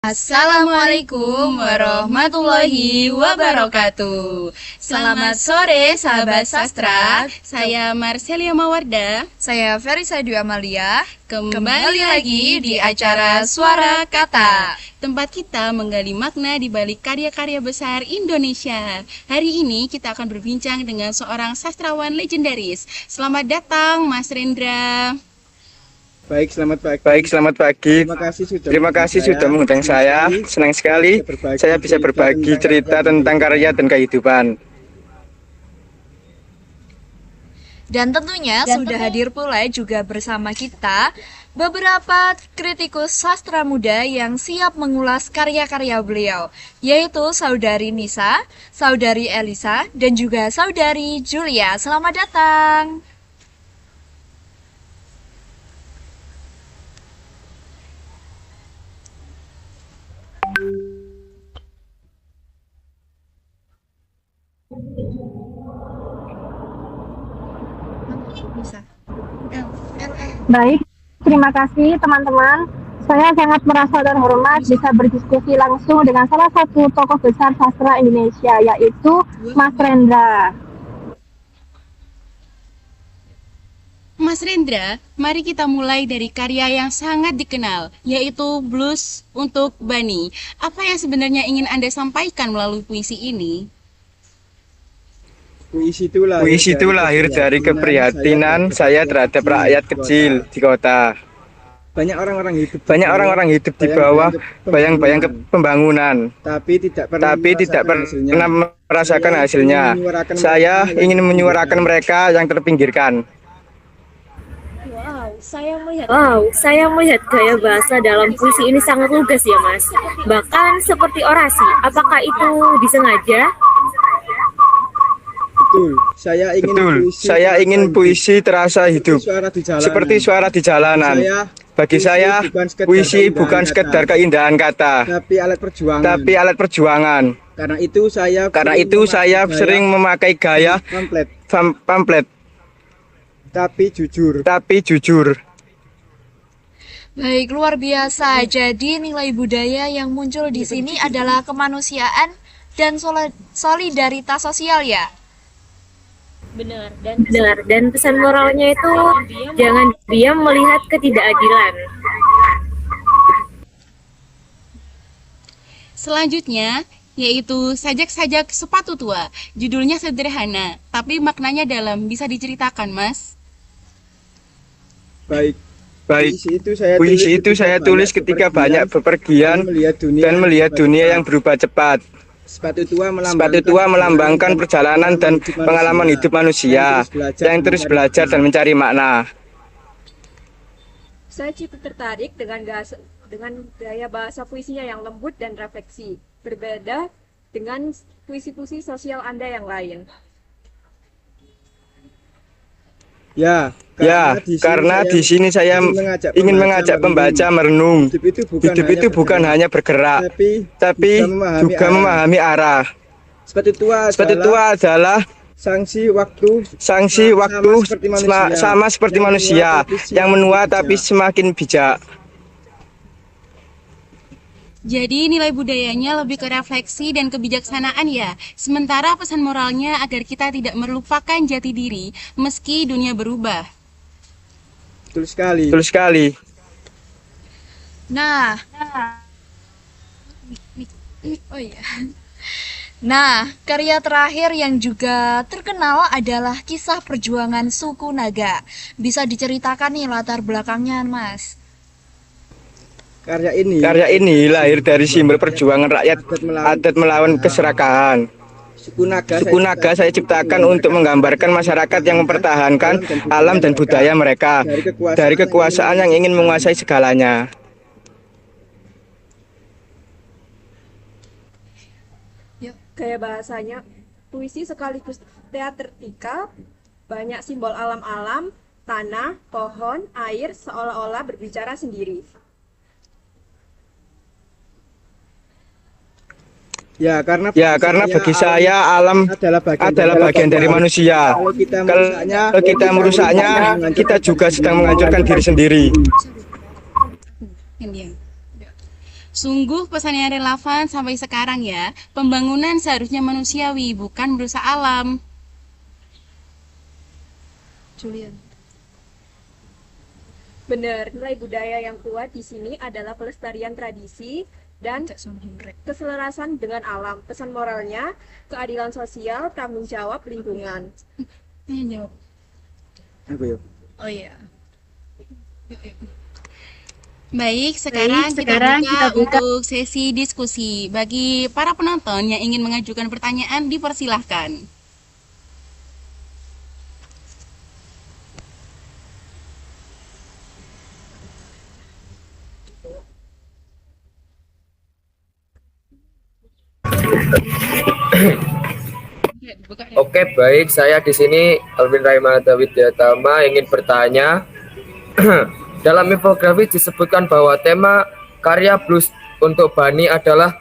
Assalamualaikum warahmatullahi wabarakatuh. Selamat sore sahabat sastra. Saya Marcelia Mawarda. Saya Verisa Dwi Amalia. Kembali lagi di acara Suara Kata, tempat kita menggali makna di balik karya-karya besar Indonesia. Hari ini kita akan berbincang dengan seorang sastrawan legendaris. Selamat datang Mas Rendra. Baik, selamat pagi. Terima kasih sudah mengundang saya. Senang sekali saya bisa berbagi cerita tentang karya dan kehidupan. Dan tentunya sudah hadir pula juga bersama kita beberapa kritikus sastra muda yang siap mengulas karya-karya beliau, yaitu Saudari Nisa, Saudari Elisa, dan juga Saudari Julia. Selamat datang. Baik, terima kasih teman-teman. Saya sangat merasa terhormat bisa berdiskusi langsung dengan salah satu tokoh besar sastra Indonesia, yaitu Mas Rendra. Mas Rendra, mari kita mulai dari karya yang sangat dikenal, yaitu Blues untuk Bani. Apa yang sebenarnya ingin Anda sampaikan melalui puisi ini? Puisi itu lahir dari keprihatinan saya terhadap rakyat kecil di kota. Banyak orang-orang hidup di bawah bayang-bayang pembangunan, tapi tidak pernah merasakan hasilnya. Saya ingin menyuarakan mereka yang terpinggirkan. Saya melihat gaya bahasa dalam puisi ini sangat lugas ya, Mas. Bahkan seperti orasi. Apakah itu disengaja? Betul. Saya ingin puisi terasa hidup, seperti suara di jalanan. Bagi saya, puisi bukan sekedar keindahan kata, tapi alat perjuangan. Karena itu saya sering memakai gaya pamflet. Tapi jujur. Baik, luar biasa. Jadi nilai budaya yang muncul di sini adalah kemanusiaan dan solidaritas sosial ya. Benar, dan pesan moralnya itu jangan diam melihat ketidakadilan. Selanjutnya, yaitu Sajak-sajak Sepatu Tua. Judulnya sederhana, tapi maknanya dalam. Bisa diceritakan, Mas? Baik. Puisi itu saya tulis ketika banyak bepergian dan melihat dunia yang berubah cepat. Sepatu tua melambangkan perjalanan dan pengalaman hidup manusia yang terus belajar dan mencari makna. Saya cukup tertarik dengan gaya bahasa puisinya yang lembut dan refleksi, berbeda dengan puisi-puisi sosial Anda yang lain. Karena di sini saya ingin mengajak pembaca merenung. Hidup itu bukan hanya bergerak, tapi juga memahami arah. Sepatu tua adalah sanksi waktu sama seperti manusia yang menua tapi semakin bijak. Jadi nilai budayanya lebih ke refleksi dan kebijaksanaan ya. Sementara pesan moralnya agar kita tidak melupakan jati diri meski dunia berubah. Betul sekali. Nah, karya terakhir yang juga terkenal adalah kisah perjuangan suku Naga. Bisa diceritakan nih latar belakangnya, Mas? Karya ini lahir dari simbol perjuangan rakyat adat melawan keserakahan. Suku Naga saya ciptakan untuk menggambarkan masyarakat yang mempertahankan alam dan budaya mereka dari kekuasaan yang ingin menguasai segalanya. Gaya bahasanya puisi sekaligus teatrikal, banyak simbol alam-alam, tanah, pohon, air seolah-olah berbicara sendiri. Karena bagi saya alam adalah bagian dari manusia. Kalau kita merusaknya, kita juga sedang menghancurkan diri sendiri. Sungguh pesannya relevan sampai sekarang ya. Pembangunan seharusnya manusiawi, bukan merusak alam. Julian. Benar, nilai budaya yang kuat di sini adalah pelestarian tradisi dan keselarasan dengan alam. Pesan moralnya, keadilan sosial, tanggung jawab lingkungan. Jawab. Aku ya. Oh iya. Baik, sekarang kita buka untuk sesi diskusi. Bagi para penonton yang ingin mengajukan pertanyaan, dipersilahkan. Oke, baik. Saya di sini Alvin Raimata Widyatama ingin bertanya. Dalam infografis disebutkan bahwa tema karya blues untuk Bani adalah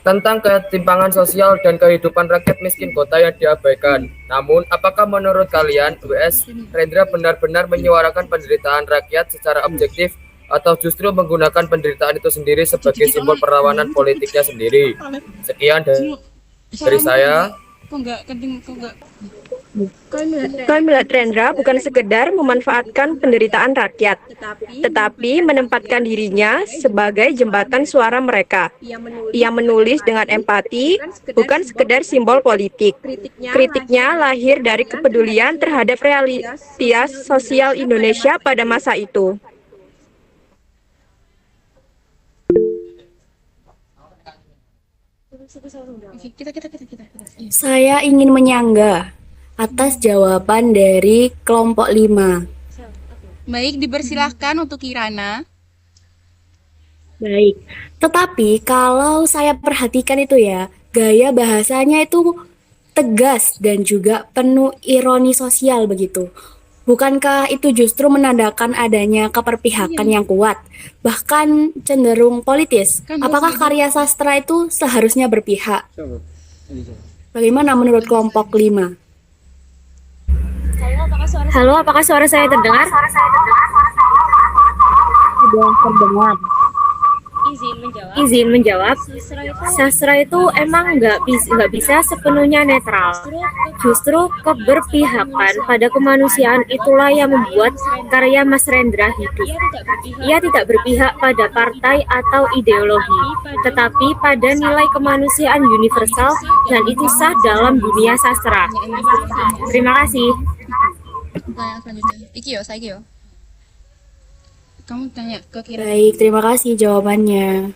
tentang ketimpangan sosial dan kehidupan rakyat miskin kota yang diabaikan. Namun, apakah menurut kalian W.S. Rendra benar-benar menyuarakan penderitaan rakyat secara objektif atau justru menggunakan penderitaan itu sendiri sebagai simbol perlawanan politiknya sendiri? Sekian dari saya. Kami melihat Rendra bukan sekedar memanfaatkan penderitaan rakyat, tetapi menempatkan dirinya sebagai jembatan suara mereka. Ia menulis dengan empati, bukan sekedar simbol politik. Kritiknya lahir dari kepedulian terhadap realitas sosial Indonesia pada masa itu. Saya ingin menyangga atas jawaban dari kelompok 5. Baik, dipersilahkan untuk Kirana. Baik, tetapi kalau saya perhatikan itu ya, gaya bahasanya itu tegas dan juga penuh ironi sosial begitu. Bukankah itu justru menandakan adanya keperpihakan yang kuat, bahkan cenderung politis? Apakah karya sastra itu seharusnya berpihak? Bagaimana menurut kelompok 5? Halo, apakah suara saya terdengar? Sudah terdengar. Izin menjawab. Sastra itu emang nggak bisa sepenuhnya netral. Justru keberpihakan pada kemanusiaan itulah yang membuat karya Mas Rendra hidup. Ia tidak berpihak pada partai atau ideologi, tetapi pada nilai kemanusiaan universal dan itu sah dalam dunia sastra. Terima kasih. Pertanyaan selanjutnya. Iki yo. Kamu tanya ke Kirana. Baik, terima kasih jawabannya.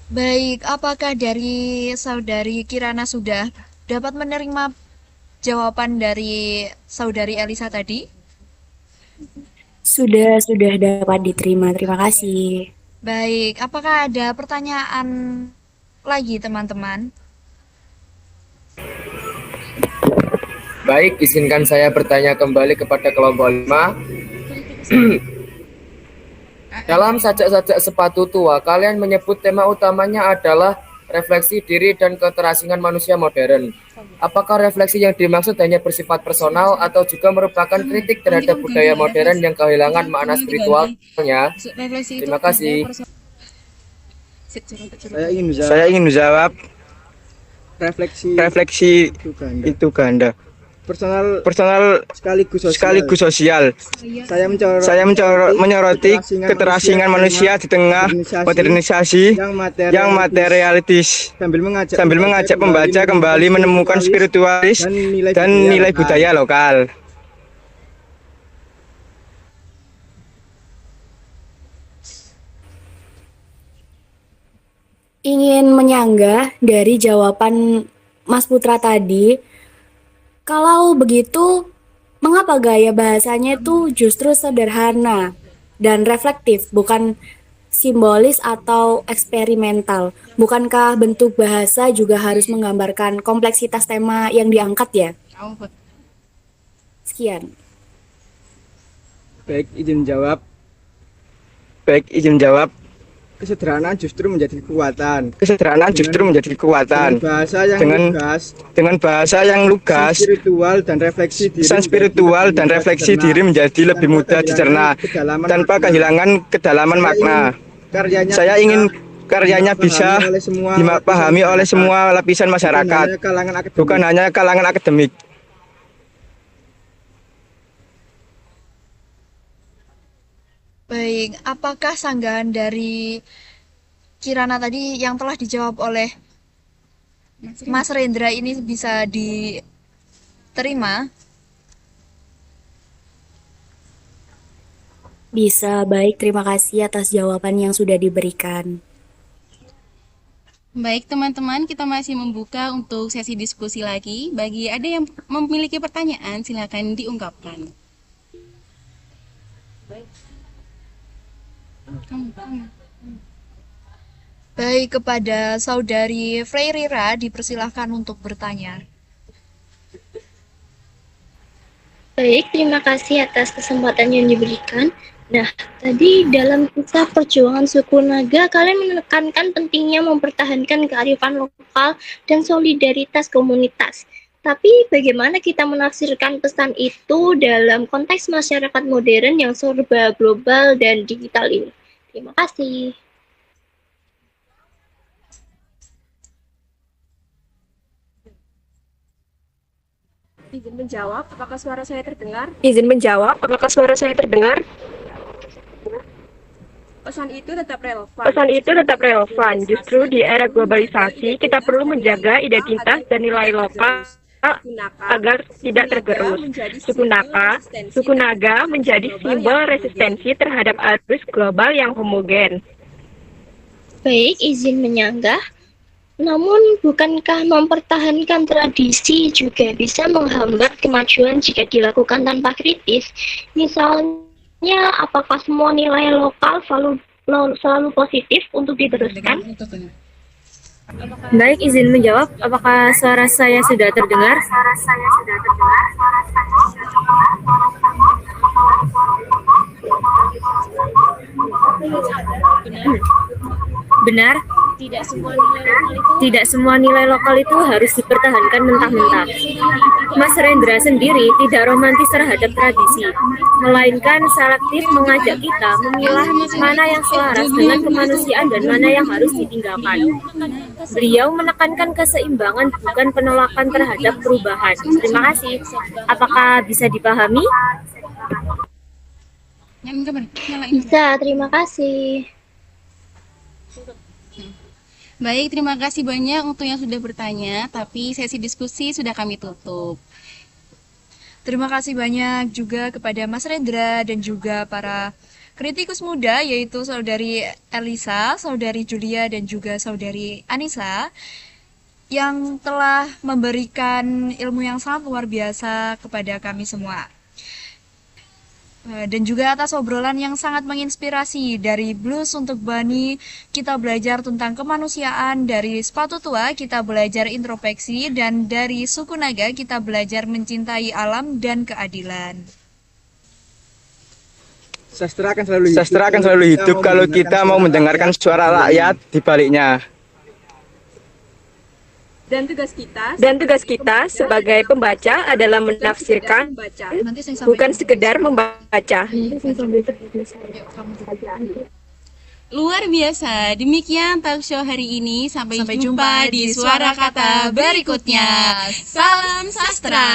Baik, apakah dari saudari Kirana sudah dapat menerima jawaban dari saudari Elisa tadi? Sudah dapat diterima. Terima kasih. Baik, apakah ada pertanyaan lagi teman-teman? Baik, izinkan saya bertanya kembali kepada kelompok 5. Dalam sajak-sajak sepatu tua, kalian menyebut tema utamanya adalah refleksi diri dan keterasingan manusia modern. Apakah refleksi yang dimaksud hanya bersifat personal atau juga merupakan kritik terhadap budaya modern yang kehilangan makna spiritualnya? Terima kasih. Saya ingin menjawab refleksi itu ganda. Personal sekaligus sosial. Saya menyoroti keterasingan manusia di tengah modernisasi yang materialistis sambil mengajak pembaca kembali menemukan spiritualis dan nilai budaya lokal. Ingin menyanggah dari jawaban Mas Putra tadi. Kalau begitu, mengapa gaya bahasanya itu justru sederhana dan reflektif, bukan simbolis atau eksperimental? Bukankah bentuk bahasa juga harus menggambarkan kompleksitas tema yang diangkat ya? Sekian. Baik, izin jawab. Kesederhanaan justru menjadi kekuatan. Kesederhanaan justru menjadi kekuatan. Dengan bahasa yang lugas, pesan spiritual dan refleksi diri menjadi lebih mudah dicerna tanpa kehilangan kedalaman makna. Saya ingin karyanya bisa dipahami oleh semua lapisan masyarakat, bukan hanya kalangan akademik. Baik, apakah sanggahan dari Kirana tadi yang telah dijawab oleh Mas Rendra ini bisa diterima? Bisa, baik. Terima kasih atas jawaban yang sudah diberikan. Baik teman-teman, kita masih membuka untuk sesi diskusi lagi. Bagi ada yang memiliki pertanyaan, silakan diungkapkan. Baik, kepada Saudari Freyrira dipersilahkan untuk bertanya. Baik, terima kasih atas kesempatan yang diberikan. Nah, tadi dalam kisah perjuangan suku Naga, kalian menekankan pentingnya mempertahankan kearifan lokal dan solidaritas komunitas. Tapi bagaimana kita menafsirkan pesan itu dalam konteks masyarakat modern yang serba global dan digital ini? Terima kasih. Izin menjawab, apakah suara saya terdengar? Izin menjawab, apakah suara saya terdengar? Pesan itu tetap relevan. Pesan itu tetap relevan. Justru di era globalisasi, kita perlu menjaga identitas dan nilai lokal agar tidak tergerus. Suku Naga menjadi simbol resistensi terhadap arus global yang homogen. Baik, izin menyanggah. Namun, bukankah mempertahankan tradisi juga bisa menghambat kemajuan jika dilakukan tanpa kritis? Misalnya, apakah semua nilai lokal selalu positif untuk diteruskan? Baik, izin menjawab. Apakah suara saya sudah terdengar? Benar. Tidak semua nilai lokal itu harus dipertahankan mentah-mentah. Mas Rendra sendiri tidak romantis terhadap tradisi, melainkan selektif mengajak kita memilah mana yang selaras dengan kemanusiaan dan mana yang harus ditinggalkan. Beliau menekankan keseimbangan, bukan penolakan terhadap perubahan. Terima kasih. Apakah bisa dipahami? Bisa, terima kasih. Baik, terima kasih banyak untuk yang sudah bertanya, tapi sesi diskusi sudah kami tutup. Terima kasih banyak juga kepada Mas Rendra dan juga para kritikus muda, yaitu Saudari Elisa, Saudari Julia, dan juga Saudari Anissa, yang telah memberikan ilmu yang sangat luar biasa kepada kami semua. Dan juga atas obrolan yang sangat menginspirasi. Dari Blues untuk Bani, kita belajar tentang kemanusiaan. Dari Sepatu Tua, kita belajar introspeksi. Dan dari Suku Naga, kita belajar mencintai alam dan keadilan. Sastra akan selalu hidup kalau kita mau mendengarkan suara rakyat di baliknya. Dan tugas kita sebagai pembaca adalah menafsirkan, bukan sekedar membaca. Luar biasa, demikian talk show hari ini. Sampai jumpa di Suara Kata berikutnya. Salam sastra.